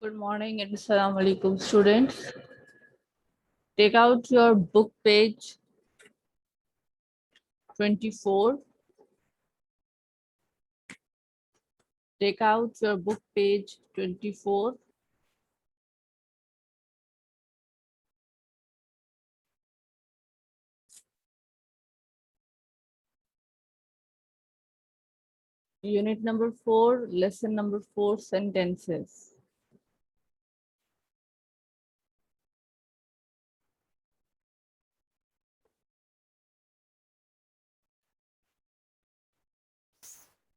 Good morning and Assalamu alaikum, students. Take out your book page 24. Take out your book page 24. Unit number 4, lesson number 4, sentences.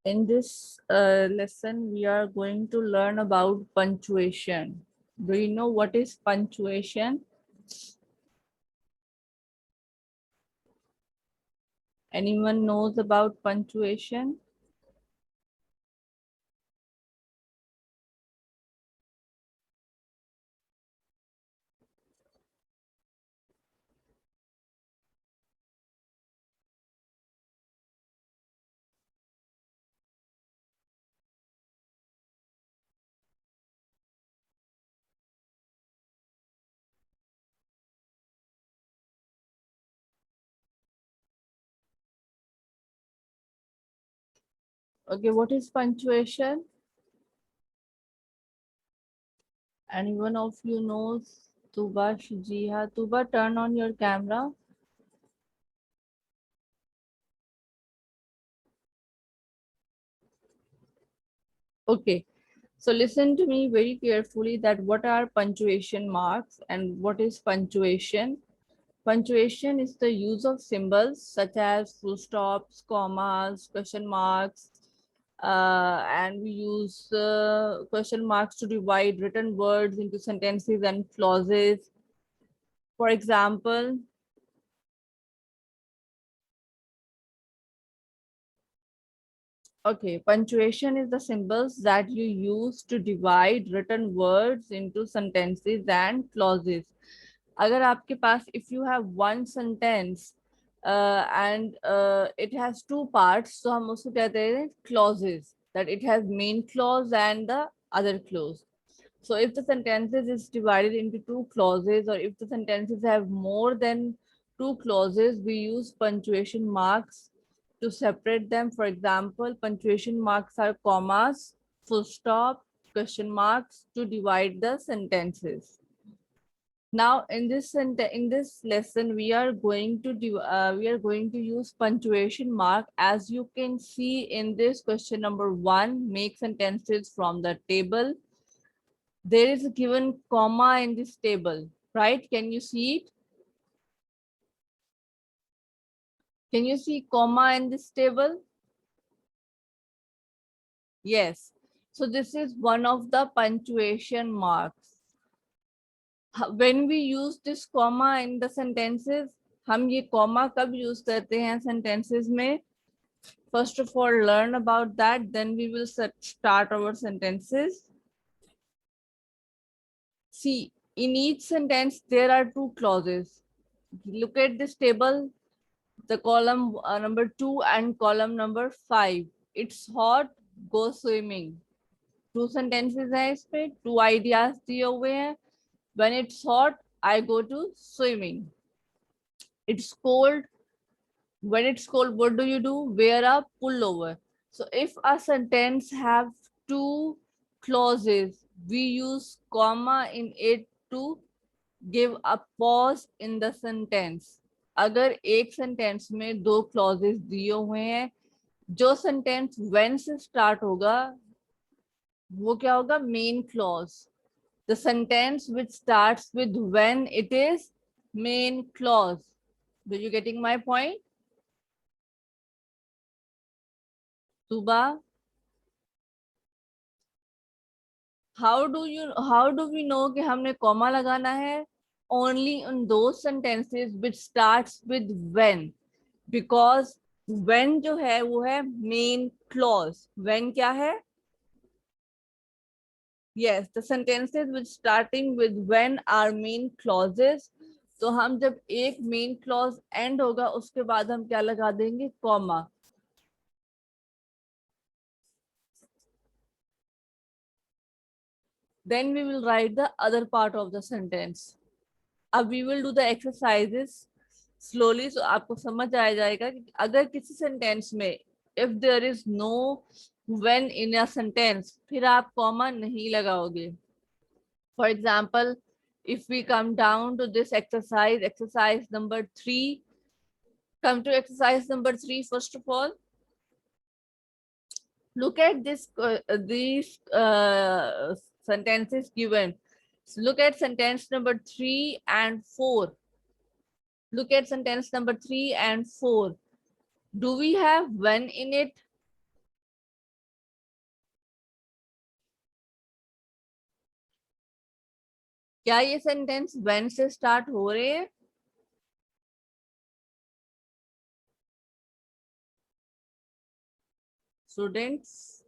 In this lesson, we are going to learn about punctuation. Do you know what is punctuation? Anyone knows about punctuation? Okay, what is punctuation? Anyone of you knows? Tuba, Shijiha. Tuba, turn on your camera. Okay, so listen to me very carefully that what are punctuation marks and what is punctuation? Punctuation is the use of symbols such as full stops, commas, question marks, and we use question marks to divide written words into sentences and clauses. For example, okay, punctuation is the symbols that you use to divide written words into sentences and clauses. अगर आपके पास if you have one sentence and it has two parts, तो हम उसको कहते हैं clauses, that it has main clause and the other clause. So if the sentences is divided into two clauses, or if the sentences have more than two clauses, we use punctuation marks to separate them. For example, punctuation marks are commas, full stop, question marks to divide the sentences. Now in this lesson we are going to use punctuation mark. As you can see in this question number 1, make sentences from the table. There is a given comma in this table, right? Can you see it? Can you see comma in this table? Yes. So this is one of the punctuation marks. When we use this comma in the sentences, हम ये comma कब use करते हैं sentences में? First of all, learn about that, then we will start our sentences. See, in each sentence there are two clauses. Look at this table, the column number 2 and column number 5. It's hot, go swimming. Two sentences हैं इसमें, two ideas दिए हुए हैं. When it's hot, I go to swimming. It's cold. When it's cold, what do? Wear a pullover. So if a sentence have two clauses, we use comma in it to give a pause in the sentence. अगर एक sentence में दो clauses दिए हुए हैं, जो sentence when से start होगा वो क्या होगा? Main clause. The sentence which starts with when, it is main clause. Do you getting my point? Tuba, how do we know कि हमने comma लगाना है? Only in those sentences which starts with when, because when जो है वो है main clause. When क्या है? Yes, the sentences which starting with when are main clauses. तो हम जब एक मेन क्लॉज एंड होगा उसके बाद हम क्या लगा देंगे? Comma. then we will write the other part of the sentence. अब we will do the exercises slowly, so आपको समझ आ जाएगा कि अगर किसी सेंटेंस में if there is no when in a sentence, फिर आप कॉमा नहीं लगाओगे. For example, if we come down to this exercise, exercise number 3, come to exercise number 3 first of all. Look at this these sentences given. So look at sentence number 3 and 4. Look at sentence number 3 and 4. Do we have when in it? क्या ये sentence when से start हो रहे हैं? Students,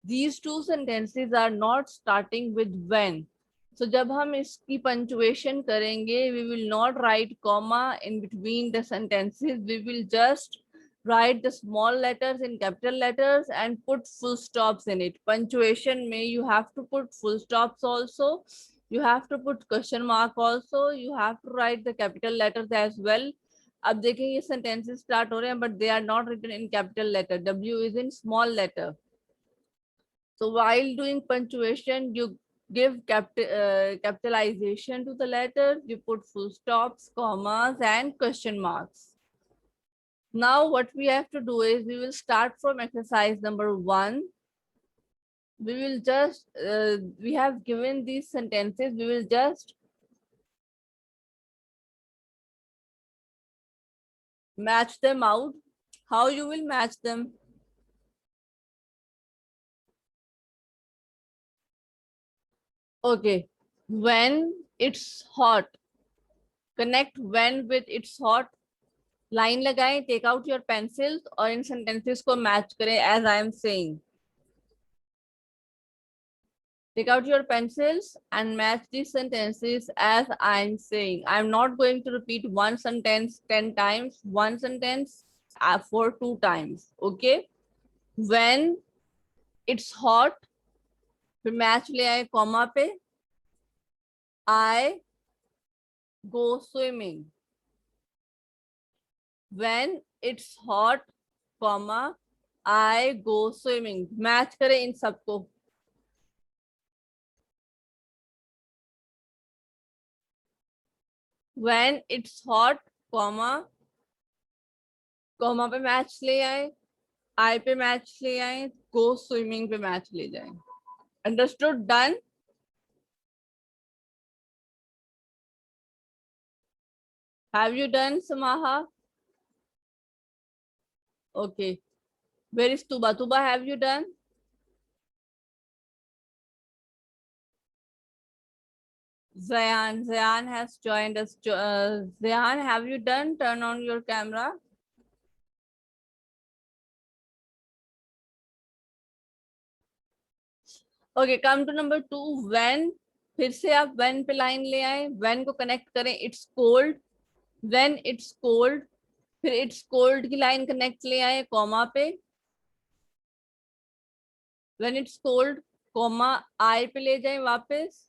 these two sentences are not starting with when. So जब हम इसकी punctuation करेंगे, we will not write comma in between the sentences. We will just write the small letters in capital letters and put full stops in it. Punctuation में you have to put full stops also. You have to put question mark also. You have to write the capital letters as well. अब देखें ये sentences start हो रहे हैं, but they are not written in capital letter. W is in small letter. So while doing punctuation, you give capitalization to the letters, you put full stops, commas, and question marks. Now what we have to do is we will start from exercise number 1. We will just, we have given these sentences, we will just match them out. How you will match them? Okay, when it's hot, connect when with it's hot. Line लगाएं, take out your pencils और इन sentences को match करें as I am saying. Take out your pencils and match these sentences as I'm saying. I'm not going to repeat one sentence 10 times, one sentence for 2 times. Okay? When it's hot, फिर match ले आए comma पे. I go swimming. When it's hot, comma, I go swimming. Match करें इन सबको. When it's hot, comma पे match ले आए, I पे मैच ले आए, go swimming पे मैच ले जाए. Understood? Done? Have you done, Samaha? Okay. Where is Tuba? Tuba, have you done? Zayan has joined us. Zayan, have you done? Turn on your camera. Okay, come to number 2. When, फिर से आप when पे line ले आए. When को connect करें. It's cold. When it's cold. फिर it's cold की line connect ले आए comma पे. When it's cold, comma I पे ले जाए वापस.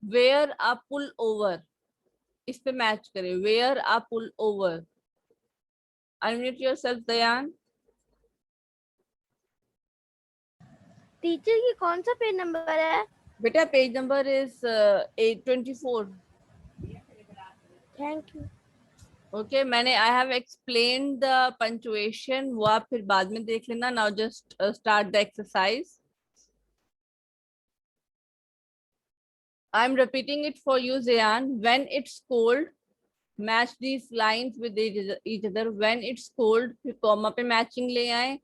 Wear a pull over. इस पे मैच करें. Wear a pull over. Unmute yourself, Dayan. Teacher ये कौन सा पेज नंबर है? बेटा page number is 824. Thank you. Okay, मैंने I have explain the punctuation, वो आप फिर बाद में देख लेना. Now just start the exercise. I am repeating it for you Zayan. When it's cold, match these lines with each other. When it's cold, फिर comma पे मैचिंग ले आए.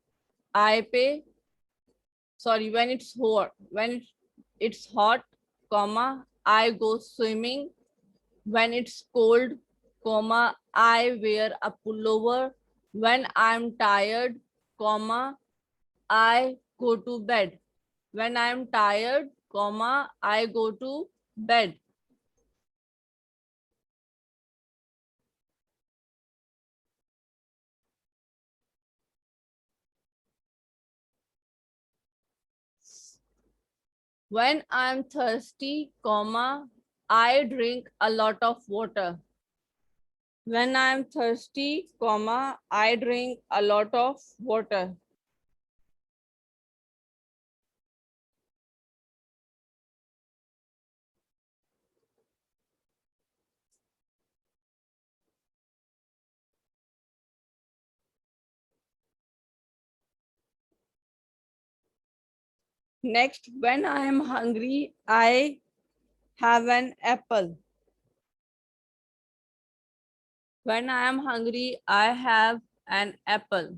आई पे, sorry, when it's hot, when it's hot, comma, I go swimming. When it's cold, comma, I wear a pullover. When I'm tired, comma, I go to bed. When I'm tired, comma, I go to bed. When I'm thirsty, comma, I drink a lot of water. When I'm thirsty, comma, I drink a lot of water. Next, when I am hungry, I have an apple. When I am hungry, I have an apple.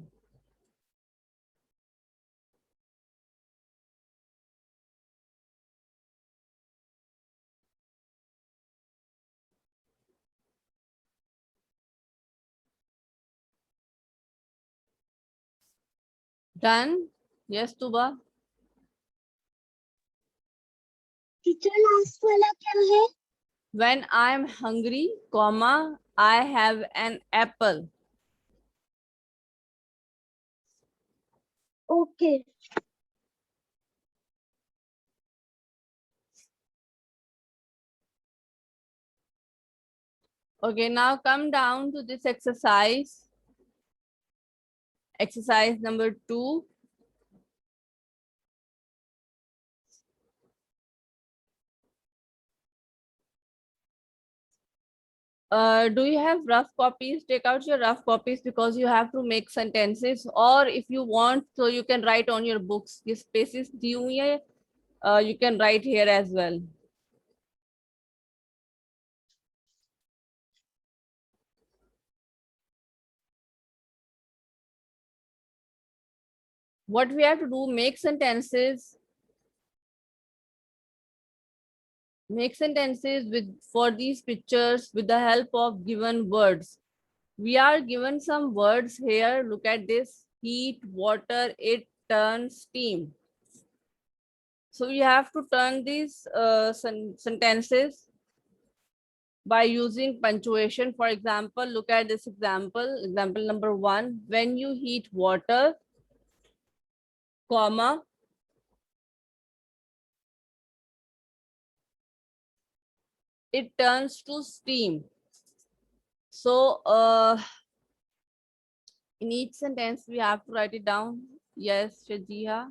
Done? Yes, Tuba. Teacher last वाला क्या है? When I am hungry, comma, I have an apple. Okay Okay, now come down to this exercise. Exercise number 2. Do you have rough copies? Take out your rough copies because you have to make sentences, or if you want, so you can write on your books. This spaces दी हुई है, you can write here as well. What we have to do, make sentences with for these pictures with the help of given words. We are given some words here. Look at this: heat, water, it, turn, steam. So we have to turn these sentences by using punctuation. For example, look at this example. Example number 1: when you heat water, comma, it turns to steam. So in each sentence we have to write it down. Yes, Shajiha.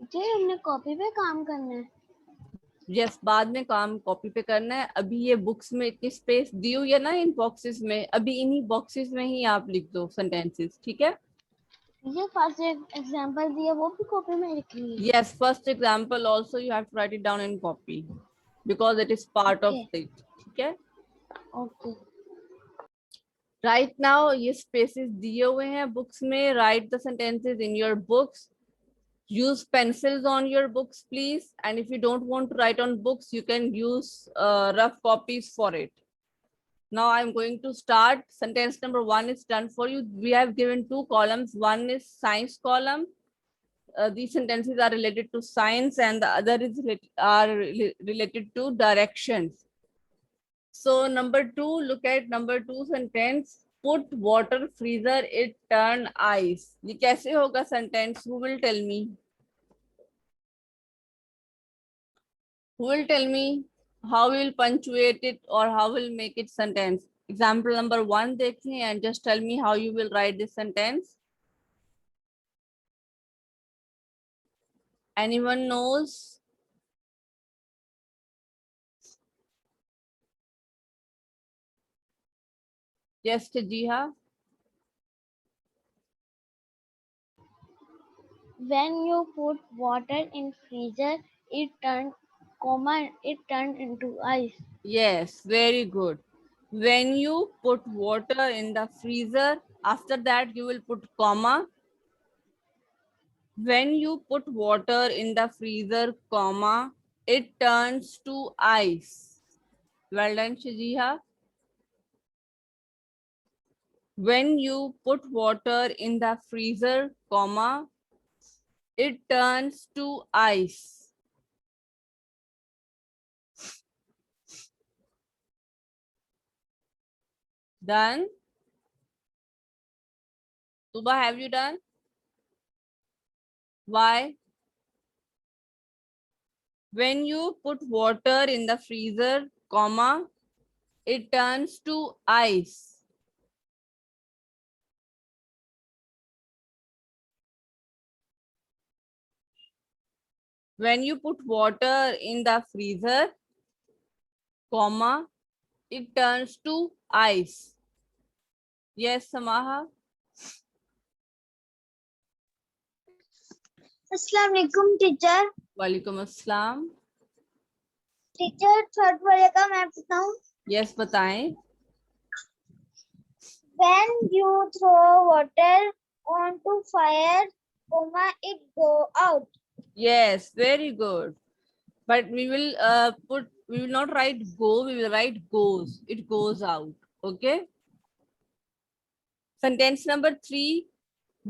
Teacher हमने copy पे काम करना है. Yes, बाद में काम copy पे करना है. अभी ये बुक्स में इतनी स्पेस दी हुई है ना इन बॉक्सेस में, अभी इन्हीं बॉक्सेस में ही आप लिख दो सेंटेंसेस. ठीक है. ये फर्स्ट एग्जांपल दिया वो भी कॉपी में लिख ली. Yes, first example also you have to write it down in copy because it is part of it. ठीक है. ओके Right now ये spaces दिए हुए हैं books में. Write the sentences in your books. Use pencils on your books, please. And if you don't want to write on books, you can use rough copies for it. Now I'm going to start. Sentence number 1 is done for you. We have given 2 columns. One is science column. These sentences are related to science, and the other is related to directions. So number 2, look at number 2 sentence. Put water freezer, it turn ice. ये कैसे होगा sentence? Who will tell me? Who will tell me how we will punctuate it or how we'll make it sentence? Example number 1 देखिए and just tell me how you will write this sentence. Anyone knows? Yes, Jiha. when you put water in freezer it turned into ice. Yes, very good. When you put water in the freezer, after that you will put comma. When you put water in the freezer, comma, it turns to ice. Well done, Shajiha. When you put water in the freezer, comma, it turns to ice. Done? Tuba, have you done? Why? When you put water in the freezer, comma, it turns to ice. When you put water in the freezer, comma, it turns to ice. Yes, Samaha? अस्सलाम वालेकुम teacher. वालेकुम अस्सलाम। Teacher third वाले का मैं बताऊं। Yes, बताएं। When you throw water onto fire, comma, it go out. Yes, very good. But we will we will not write go, we will write goes. It goes out. Okay. Sentence number 3.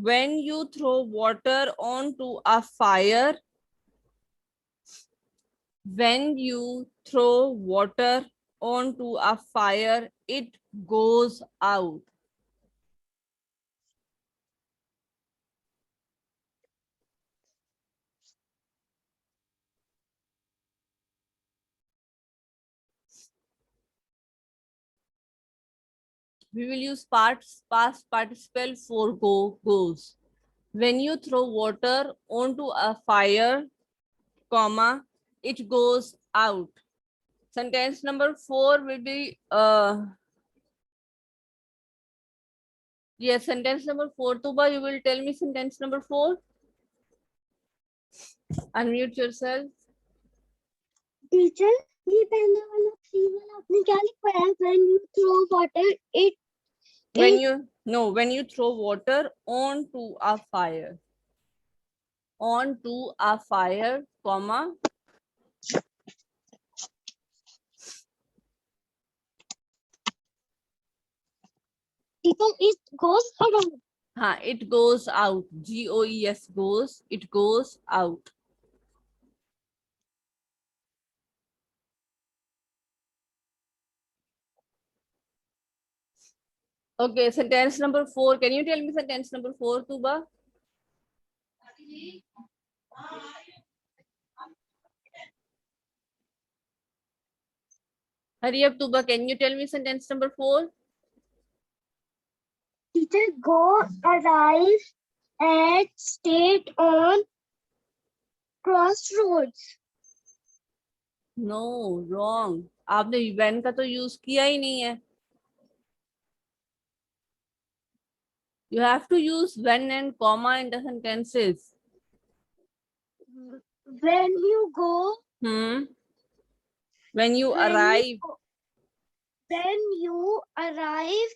When you throw water onto a fire, when you throw water onto a fire, it goes out. We will use past participle for goes. When you throw water onto a fire, comma, it goes out. Sentence number 4 will be yes, sentence number 4. Tuba, you will tell me sentence number 4. Unmute yourself. Teacher ये पहले वाला three वाला आपने क्या लिखवाया है? When you throw water, When you throw water onto a fire. Onto a fire, comma. Teacher it goes around. It goes out. Goes, goes. It goes out. Okay, sentence number 4. Can you tell me sentence number 4, Tuba? Hurry up, Tuba. Can you tell me sentence number 4? Teacher go arrive at state on crossroads. No, wrong. आपने when का तो use किया ही नहीं है. You have to use when and comma in the sentences. When you go. When you arrive. When you arrive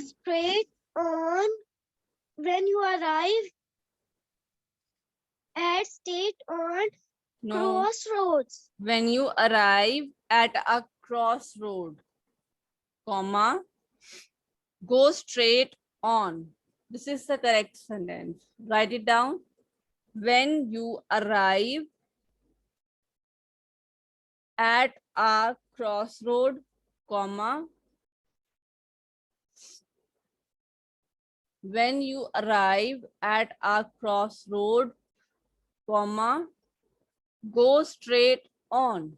straight on. When you arrive at state on crossroads. When you arrive at a crossroad, comma, go straight on. This is the correct sentence. Write it down. When you arrive at a crossroad, comma, when you arrive at a crossroad, comma, go straight on.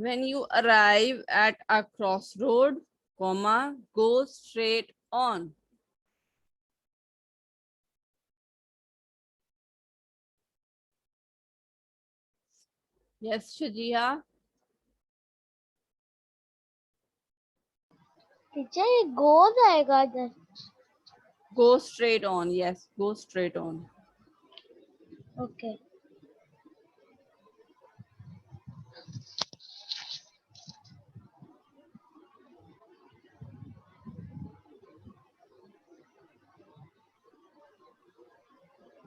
When you arrive at a crossroad, comma, go straight on. Yes, Shajiha. Teacher, go जाएगा इधर. Go straight on. Yes, go straight on. Okay.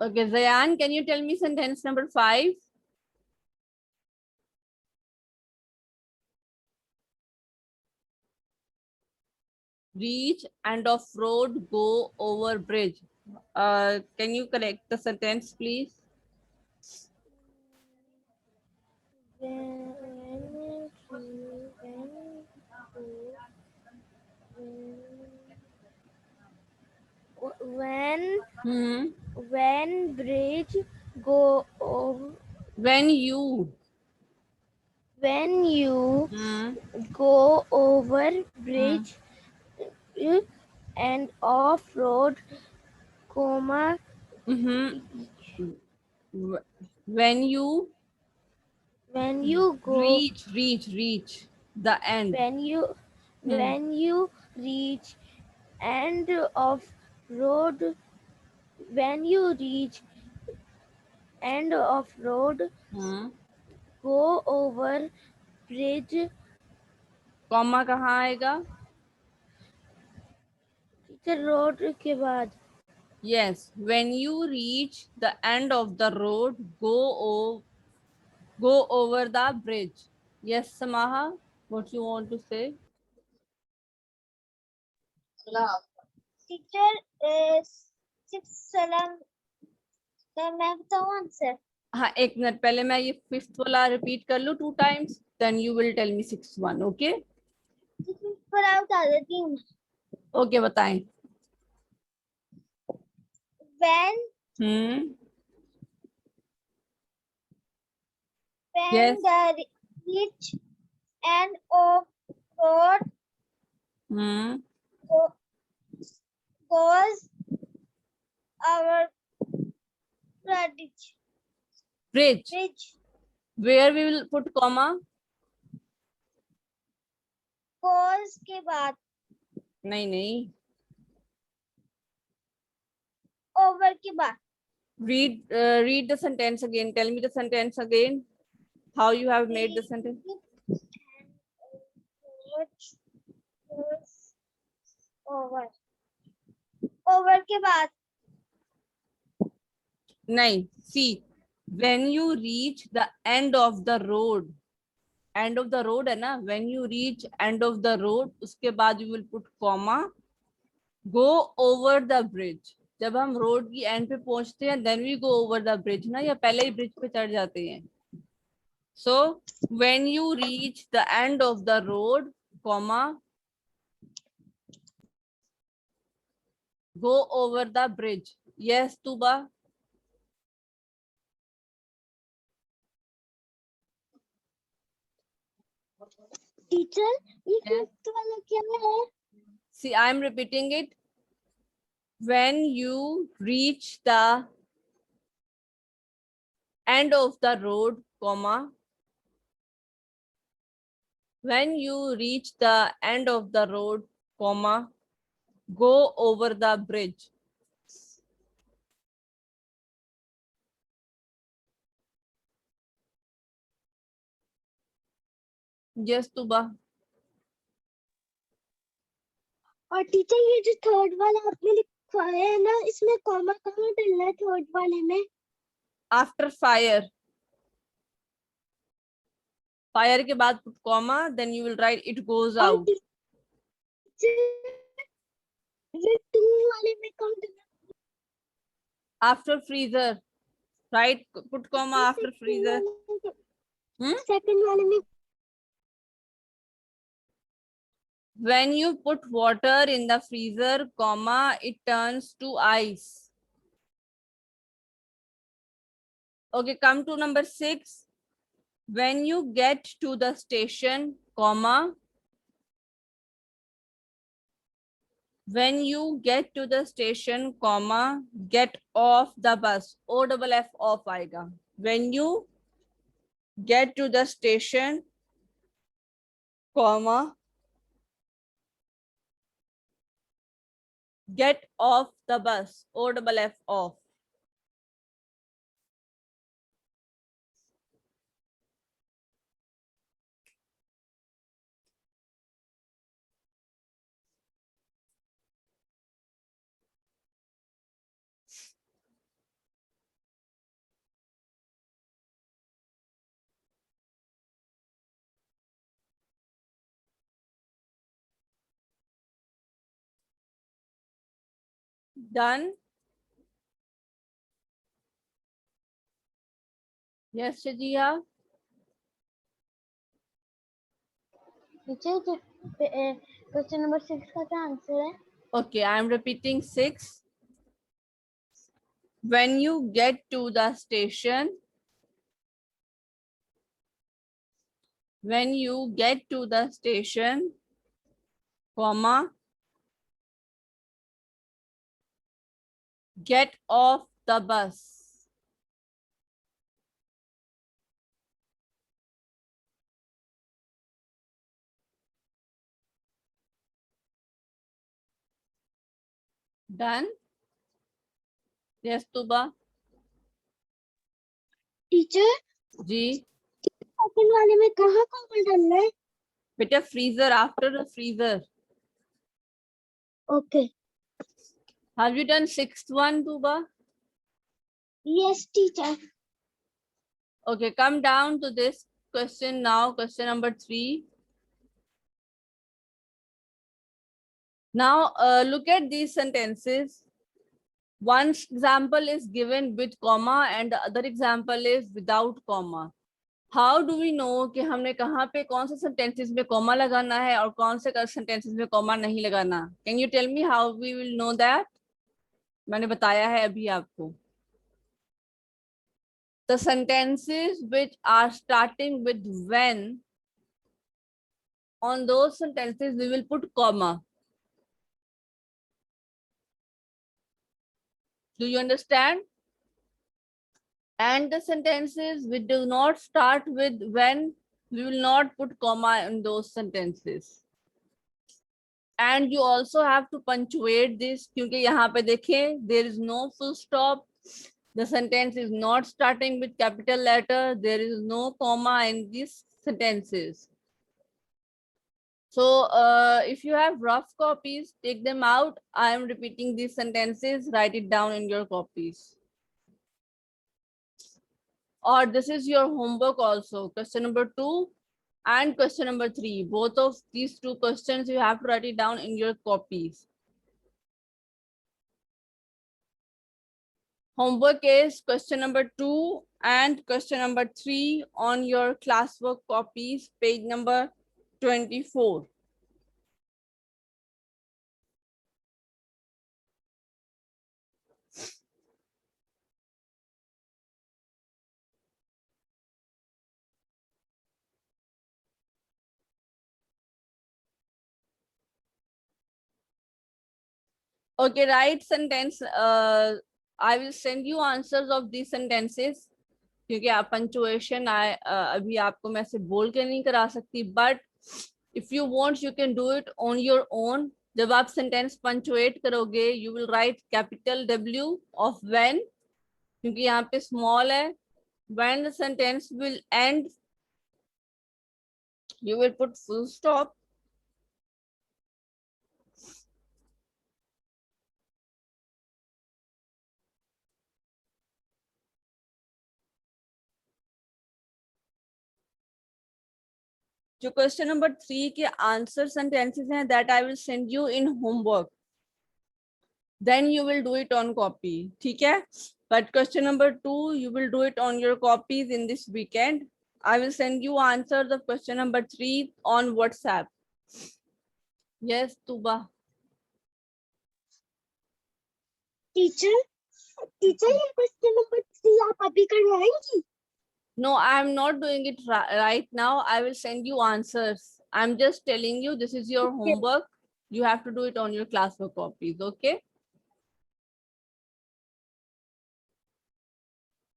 Okay, Zayan, can you tell me sentence number 5? Reach end of road, go over bridge. Can you correct the sentence, please? when Hmm. when bridge go over, When you. when you Hmm. go over Hmm. bridge and off road, comma, Mm-hmm. When you when you go, reach the end. when you Hmm. when you reach end of road, when you reach end of road, Hmm. go over bridge, comma कहाँ आएगा? Teacher road के बाद. Yes, when you reach the end of the road, go over the bridge. Yes, Samaha, what you want to say? Teacher six सलाम मैं बताऊँ answer. हाँ, एक minute पहले मैं ये फिफ्थ वाला रिपीट कर लूँ 2 times, then you will tell me 6th one, okay? पर आप बता देती हूँ. Okay, बताएं. when Hmm. when Yes. the reach end of road Hmm. goes our bridge. Bridge. Where we will put comma? goes के बाद. नहीं. over के बाद. Read the sentence again. Tell me the sentence again. How you have made the sentence? over over के बाद. नहीं. See, when you reach the end of the road, end of the road है ना? When you reach end of the road, उसके बाद you will put comma, go over the bridge. जब हम road की एंड पे पहुंचते हैं then we go over the bridge ना, या पहले ही ब्रिज पे चढ़ जाते हैं? So when you reach the end of the road, comma, go over the bridge. Yes, Tuba. Teacher ये Yes. फिफ्थ वाला क्या है? See, I am repeating it. When you reach the end of the road, comma, when you reach the end of the road, comma, go over the bridge. Yes, Tuba. और teacher ये जो third वाला आपने लिखा है ना, इसमें comma कहाँ डलना है थर्ड वाले में? After fire. Fire के बाद put comma, then you will write it goes और out. ये टू वाले में कहाँ डलना? After freezer. Right? Put comma after freezer. Second वाले में. When you put water in the freezer, comma, it turns to ice. Okay, come to number 6. When you get to the station, comma, when you get to the station, comma, get off the bus. O double F off आएगा. When you get to the station, comma, get off the bus. O double F off. Done? Yes, Shajia. Teacher question number 6 का क्या answer है? Okay, I am repeating 6. When you get to the station, comma, get off the bus. Done? Yes, Tuba? Teacher जी second वाले में कहाँ comma डालना है? बेटा freezer, after the freezer. Okay Have you done 6th one, Tuba? Yes teacher. Okay, come down to this question now, question number 3. Now, look at these sentences. One example is given with comma and the other example is without comma. How do we know कि हमने कहाँ पे कौन से sentences में comma लगाना है और कौन से sentences में comma नहीं लगाना? Can you tell me how we will know that? मैंने बताया है अभी आपको. The sentences which are starting with when, on those sentences we will put comma. Do you understand? And the sentences which do not start with when, we will not put comma in those sentences. And you also have to punctuate this क्योंकि यहाँ पे देखें there is no full stop. The sentence is not starting with capital letter. There is no comma in these sentences. So if you have rough copies, take them out. I am repeating these sentences. Write it down in your copies. Or this is your homework also. Question number 2 and question number 3. Both of these two questions you have to write it down in your copies. Homework is question number 2 and question number 3 on your classwork copies, page number 24. Okay, write sentence. I will send you answers of these sentences. क्योंकि आप punctuation अभी आपको मैं से बोल के नहीं करा सकती, but if you want you can do it on your own. जब आप सेंटेंस पंचुएट करोगे you will write capital W of when, क्योंकि यहाँ पे स्मॉल है. When the sentence will and you will put full stop. जो question number 3 के answer sentences हैं that I will send you in homework, then you will do it on copy. ठीक है? But question number 2 you will do it on your copies in this weekend. I will send you answers of question number 3 on WhatsApp. Yes, Tuba. Teacher teacher ये question number 3 आप अभी करवाएंगी? No, I am not doing it right now. I will send you answers. I'm just telling you this is your homework. You have to do it on your classwork copies. Okay?